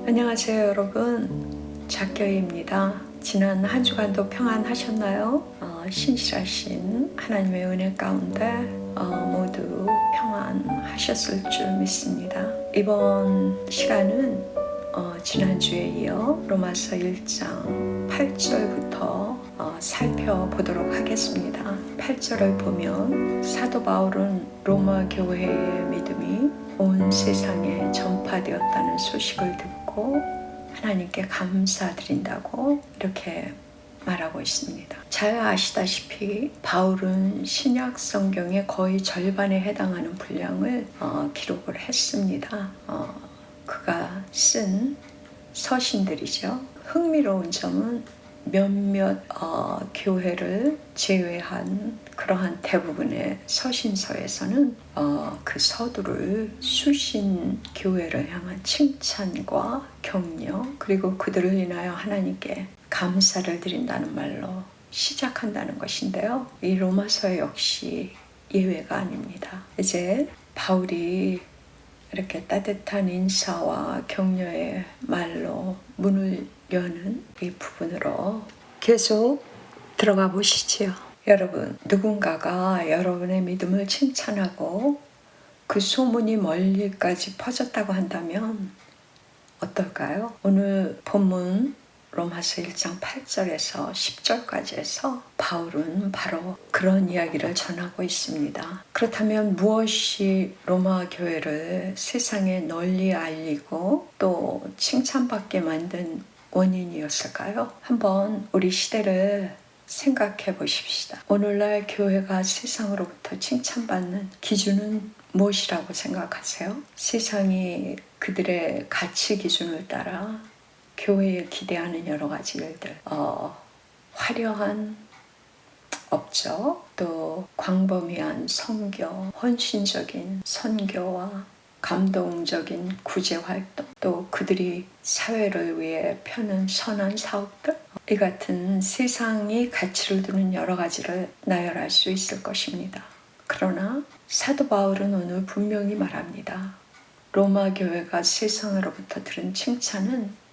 안녕하세요 여러분, 작교입니다. 지난 한 주간도 평안하셨나요? 신실하신 하나님의 은혜 가운데 모두 평안하셨을 줄 믿습니다. 이번 시간은 지난주에 이어 로마서 1장 8절부터 살펴보도록 하겠습니다. 8절을 보면 사도 바울은 로마 교회의 믿음이 온 세상에 전파되었다는 소식을 듣고 하나님께 감사드린다고 이렇게 말하고 있습니다. 잘 아시다시피 바울은 신약 성경의 거의 절반에 해당하는 분량을 기록을 했습니다. 그가 쓴 서신들이죠. 흥미로운 점은 몇몇 교회를 제외한 그러한 대부분의 서신서에서는 그 서두를 수신 교회를 향한 칭찬과 격려, 그리고 그들을 인하여 하나님께 감사를 드린다는 말로 시작한다는 것인데요. 이 로마서 역시 예외가 아닙니다. 이제 바울이 이렇게 따뜻한 인사와 격려의 말로 문을 여는 이 부분으로 계속 들어가 보시지요. 여러분, 누군가가 여러분의 믿음을 칭찬하고 그 소문이 멀리까지 퍼졌다고 한다면 어떨까요? 오늘 본문 로마서 1장 8절에서 10절까지 해서 바울은 바로 그런 이야기를 전하고 있습니다. 그렇다면 무엇이 로마 교회를 세상에 널리 알리고 또 칭찬받게 만든 원인이었을까요? 한번 우리 시대를 생각해 보십시다. 오늘날 교회가 세상으로부터 칭찬받는 기준은 무엇이라고 생각하세요? 세상이 그들의 가치 기준을 따라 교회에 기대하는 여러 가지 일들, 화려한 업적, 또 광범위한 선교, 헌신적인 선교와 감동적인 구제활동, 또 그들이 사회를 위해 펴는 선한 사업들, 이 같은 세상이 가치를 두는 여러 가지를 나열할 수 있을 것입니다. 그러나 사도 바울은 오늘 분명히 말합니다. 로마 교회가 세상으로부터 들은 칭찬은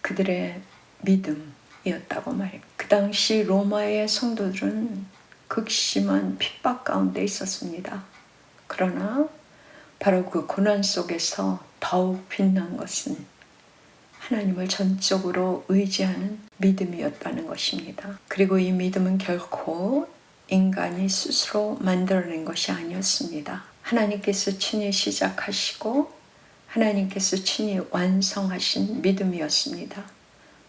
그들의 믿음이었다고 말입니다. 그 당시 로마의 성도들은 극심한 핍박 가운데 있었습니다. 그러나 바로 그 고난 속에서 더욱 빛난 것은 하나님을 전적으로 의지하는 믿음이었다는 것입니다. 그리고 이 믿음은 결코 인간이 스스로 만들어낸 것이 아니었습니다. 하나님께서 친히 시작하시고 하나님께서 친히 완성하신 믿음이었습니다.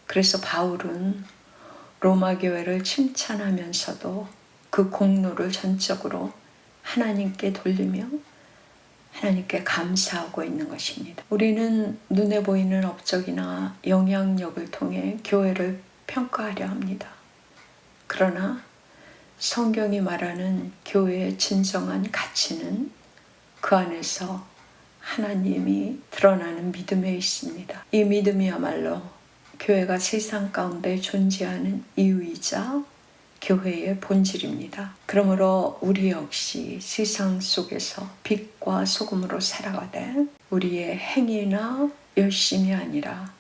그래서 바울은 로마 교회를 칭찬하면서도 그 공로를 전적으로 하나님께 돌리며 하나님께 감사하고 있는 것입니다. 우리는 눈에 보이는 업적이나 영향력을 통해 교회를 평가하려 합니다. 그러나 성경이 말하는 교회의 진정한 가치는 그 안에서 하나님이 드러나는 믿음에 있습니다. 이 믿음이야말로 교회가 세상 가운데 존재하는 이유이자 교회의 본질입니다. 그러므로 우리 역시 세상 속에서 빛과 소금으로 살아가되 우리의 행위나 열심이 아니라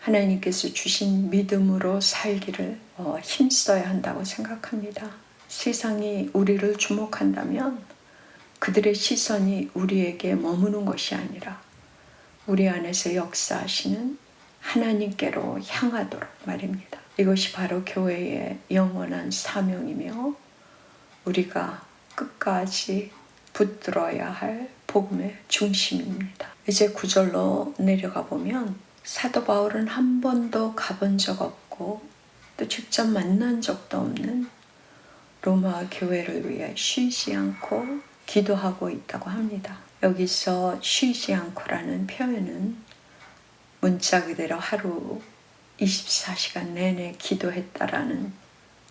하나님께서 주신 믿음으로 살기를 힘써야 한다고 생각합니다. 세상이 우리를 주목한다면 그들의 시선이 우리에게 머무는 것이 아니라 우리 안에서 역사하시는 하나님께로 향하도록 말입니다. 이것이 바로 교회의 영원한 사명이며 우리가 끝까지 붙들어야 할 복음의 중심입니다. 이제 9절로 내려가 보면 사도 바울은 한 번도 가본 적 없고 또 직접 만난 적도 없는 로마 교회를 위해 쉬지 않고 기도하고 있다고 합니다. 여기서 쉬지 않고라는 표현은 문자 그대로 하루 24시간 내내 기도했다라는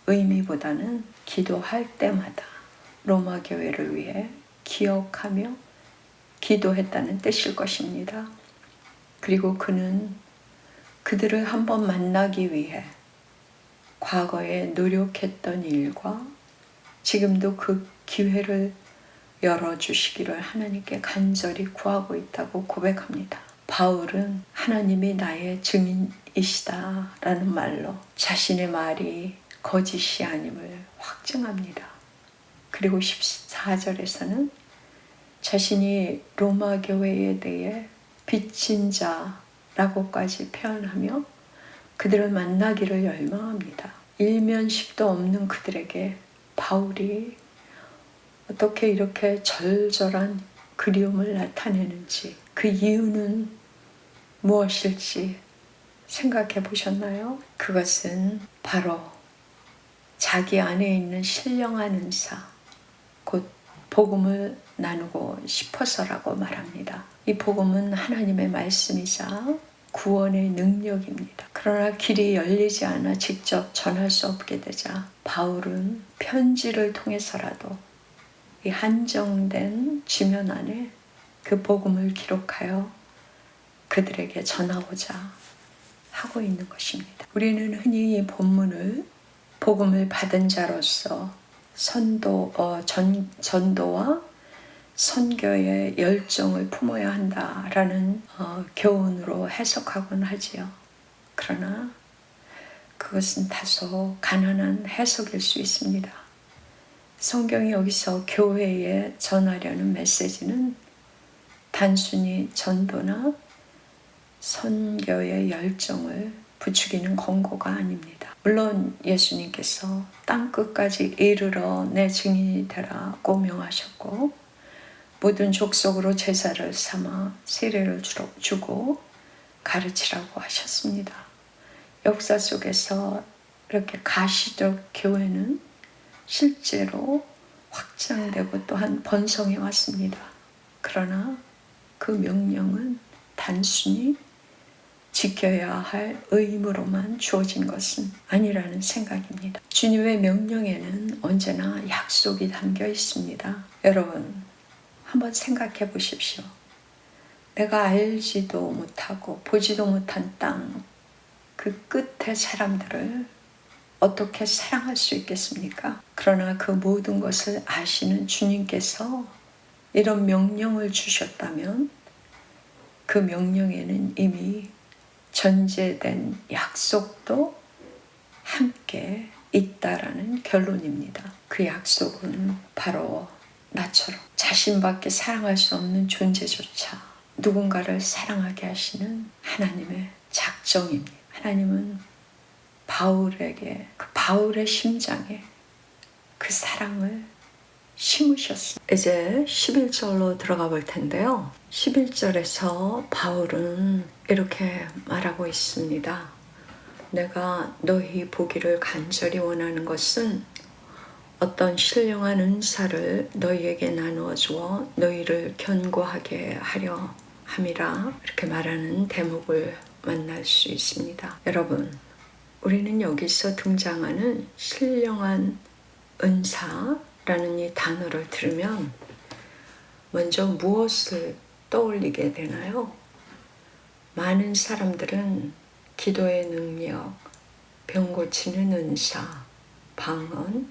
의미보다는 기도할 때마다 로마 교회를 위해 기억하며 기도했다는 뜻일 것입니다. 그리고 그는 그들을 한번 만나기 위해 과거에 노력했던 일과 지금도 그 기회를 열어주시기를 하나님께 간절히 구하고 있다고 고백합니다. 바울은 하나님이 나의 증인이시다 라는 말로 자신의 말이 거짓이 아님을 확증합니다. 그리고 14절에서는 자신이 로마 교회에 대해 빚진 자라고까지 표현하며 그들을 만나기를 열망합니다. 일면식도 없는 그들에게 바울이 어떻게 이렇게 절절한 그리움을 나타내는지, 그 이유는 무엇일지 생각해 보셨나요? 그것은 바로 자기 안에 있는 신령한 은사, 곧 복음을 나누고 싶어서라고 말합니다. 이 복음은 하나님의 말씀이자 구원의 능력입니다. 그러나 길이 열리지 않아 직접 전할 수 없게 되자 바울은 편지를 통해서라도 이 한정된 지면 안에 그 복음을 기록하여 그들에게 전하고자 하고 있는 것입니다. 우리는 흔히 이 본문을 복음을 받은 자로서 전도와 선교의 열정을 품어야 한다라는 교훈으로 해석하곤 하지요. 그러나 그것은 다소 가난한 해석일 수 있습니다. 성경이 여기서 교회에 전하려는 메시지는 단순히 전도나 선교의 열정을 부추기는 권고가 아닙니다. 물론 예수님께서 땅끝까지 이르러 내 증인이 되라고 명하셨고 모든 족속으로 제자를 삼아 세례를 주고 가르치라고 하셨습니다. 역사 속에서 이렇게 가시적 교회는 실제로 확장되고 또한 번성해 왔습니다. 그러나 그 명령은 단순히 지켜야 할 의무로만 주어진 것은 아니라는 생각입니다. 주님의 명령에는 언제나 약속이 담겨 있습니다. 여러분, 한번 생각해 보십시오. 내가 알지도 못하고 보지도 못한 땅, 그 끝의 사람들을 어떻게 사랑할 수 있겠습니까? 그러나 그 모든 것을 아시는 주님께서 이런 명령을 주셨다면 그 명령에는 이미 전제된 약속도 함께 있다라는 결론입니다. 그 약속은 바로 나처럼 자신밖에 사랑할 수 없는 존재조차 누군가를 사랑하게 하시는 하나님의 작정입니다. 하나님은 바울에게, 그 바울의 심장에 그 사랑을 심으셨습니다. 이제 11절로 들어가 볼 텐데요. 11절에서 바울은 이렇게 말하고 있습니다. 내가 너희 보기를 간절히 원하는 것은 어떤 신령한 은사를 너희에게 나누어 주어 너희를 견고하게 하려 함이라, 이렇게 말하는 대목을 만날 수 있습니다. 여러분, 우리는 여기서 등장하는 신령한 은사라는 이 단어를 들으면 먼저 무엇을 떠올리게 되나요? 많은 사람들은 기도의 능력, 병 고치는 은사, 방언,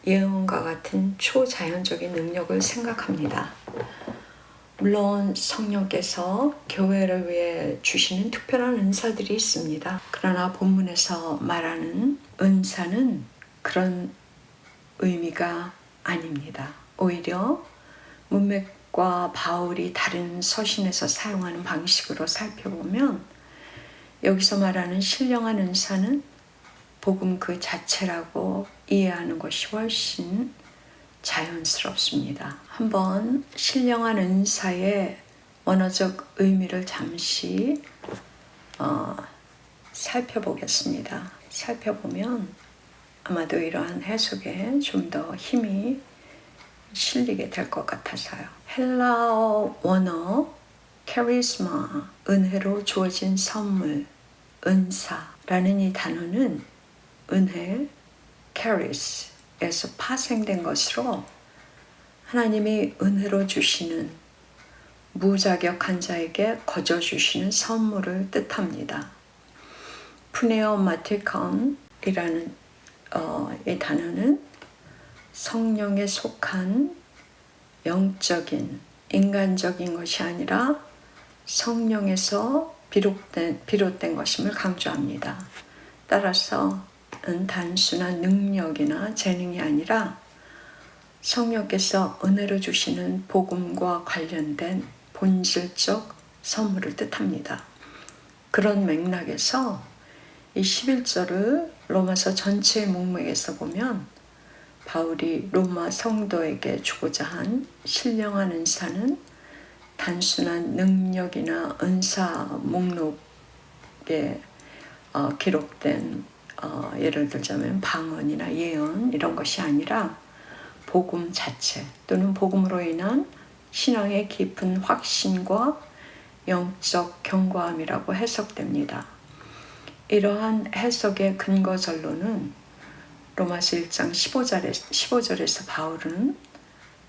예언과 같은 초자연적인 능력을 생각합니다. 물론 성령께서 교회를 위해 주시는 특별한 은사들이 있습니다. 그러나 본문에서 말하는 은사는 그런 의미가 아닙니다. 오히려 문맥과 바울이 다른 서신에서 사용하는 방식으로 살펴보면 여기서 말하는 신령한 은사는 복음 그 자체라고 이해하는 것이 훨씬 자연스럽습니다. 한번 신령한 은사의 언어적 의미를 잠시 살펴보겠습니다. 살펴보면 아마도 이러한 해석에 좀 더 힘이 실리게 될 것 같아서요. 헬라어 원어 카리스마, 은혜로 주어진 선물, 은사라는 이 단어는 은혜, 카리스에서 파생된 것으로 하나님이 은혜로 주시는 무자격한 자에게 거저 주시는 선물을 뜻합니다. 푸네오마티콘이라는 이 단어는 성령에 속한 영적인, 인간적인 것이 아니라 성령에서 비롯된 것임을 강조합니다. 따라서 단순한 능력이나 재능이 아니라 성령께서 은혜로 주시는 복음과 관련된 본질적 선물을 뜻합니다. 그런 맥락에서 이 11절을 로마서 전체의 문맥에서 보면 바울이 로마 성도에게 주고자 한 신령한 은사는 단순한 능력이나 은사 목록에 기록된 예를 들자면 방언이나 예언 이런 것이 아니라 복음 자체 또는 복음으로 인한 신앙의 깊은 확신과 영적 견고함이라고 해석됩니다. 이러한 해석의 근거절로는 로마서 1장 15절에서 바울은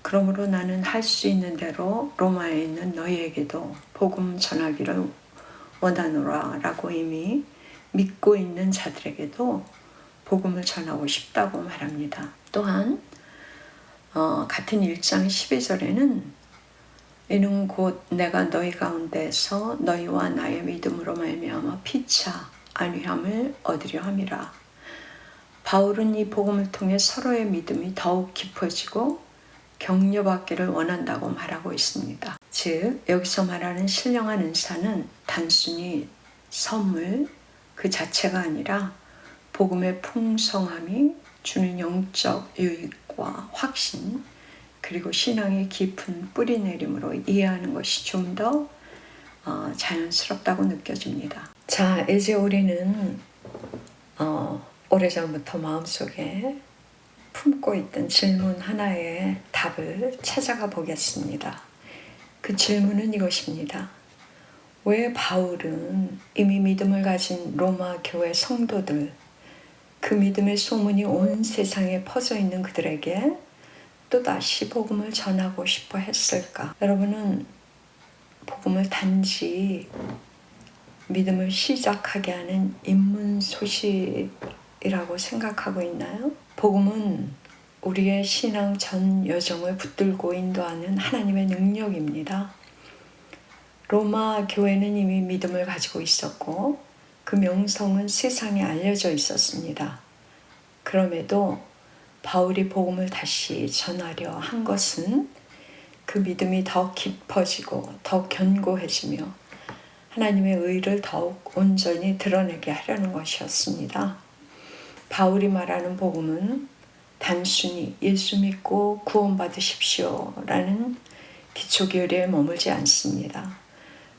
그러므로 나는 할 수 있는 대로 로마에 있는 너희에게도 복음 전하기를 원하노라 라고 이미 믿고 있는 자들에게도 복음을 전하고 싶다고 말합니다. 또한 같은 1장 12절에는 이는 곧 내가 너희 가운데서 너희와 나의 믿음으로 말미암아 피차 안위함을 얻으려 함이라. 바울은 이 복음을 통해 서로의 믿음이 더욱 깊어지고 격려받기를 원한다고 말하고 있습니다. 즉 여기서 말하는 신령한 은사는 단순히 선물 그 자체가 아니라 복음의 풍성함이 주는 영적 유익과 확신 그리고 신앙의 깊은 뿌리내림으로 이해하는 것이 좀 더 자연스럽다고 느껴집니다. 자, 이제 우리는 오래전부터 마음속에 품고 있던 질문 하나의 답을 찾아가 보겠습니다. 그 질문은 이것입니다. 왜 바울은 이미 믿음을 가진 로마 교회 성도들, 그 믿음의 소문이 온 세상에 퍼져 있는 그들에게 또다시 복음을 전하고 싶어 했을까? 여러분은 복음을 단지 믿음을 시작하게 하는 입문 소식이라고 생각하고 있나요? 복음은 우리의 신앙 전 여정을 붙들고 인도하는 하나님의 능력입니다. 로마 교회는 이미 믿음을 가지고 있었고 그 명성은 세상에 알려져 있었습니다. 그럼에도 바울이 복음을 다시 전하려 한 것은 그 믿음이 더 깊어지고 더 견고해지며 하나님의 의를 더욱 온전히 드러내게 하려는 것이었습니다. 바울이 말하는 복음은 단순히 예수 믿고 구원받으십시오 라는 기초교리에 머물지 않습니다.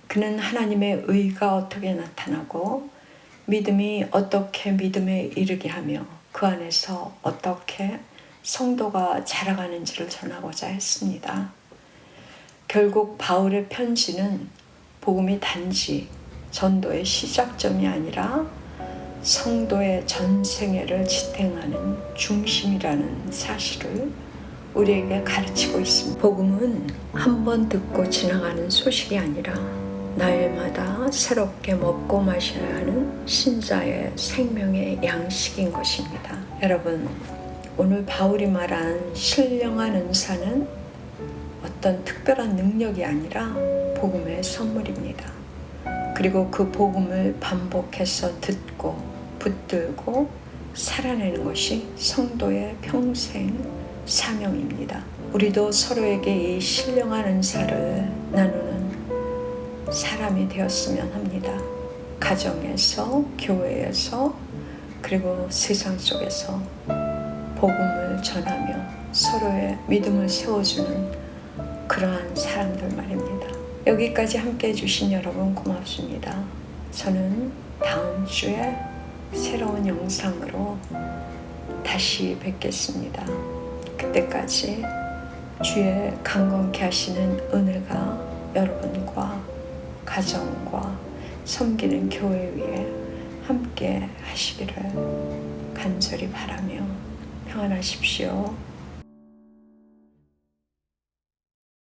그는 하나님의 의가 어떻게 나타나고 믿음이 어떻게 믿음에 이르게 하며 그 안에서 어떻게 성도가 자라가는지를 전하고자 했습니다. 결국 바울의 편지는 복음이 단지 전도의 시작점이 아니라 성도의 전생애를 지탱하는 중심이라는 사실을 우리에게 가르치고 있습니다. 복음은 한 번 듣고 지나가는 소식이 아니라 날마다 새롭게 먹고 마셔야 하는 신자의 생명의 양식인 것입니다. 여러분, 오늘 바울이 말한 신령한 은사는 어떤 특별한 능력이 아니라 복음의 선물입니다. 그리고 그 복음을 반복해서 듣고 붙들고 살아내는 것이 성도의 평생 사명입니다. 우리도 서로에게 이 신령한 은사를 나누는 사람이 되었으면 합니다. 가정에서, 교회에서, 그리고 세상 속에서 복음을 전하며 서로의 믿음을 세워주는 그러한 사람들 말입니다. 여기까지 함께 해주신 여러분 고맙습니다. 저는 다음 주에 새로운 영상으로 다시 뵙겠습니다. 그때까지 주의 강건케 하시는 은혜가 여러분과 가정과 섬기는 교회 위에 함께 하시기를 간절히 바라며 평안하십시오.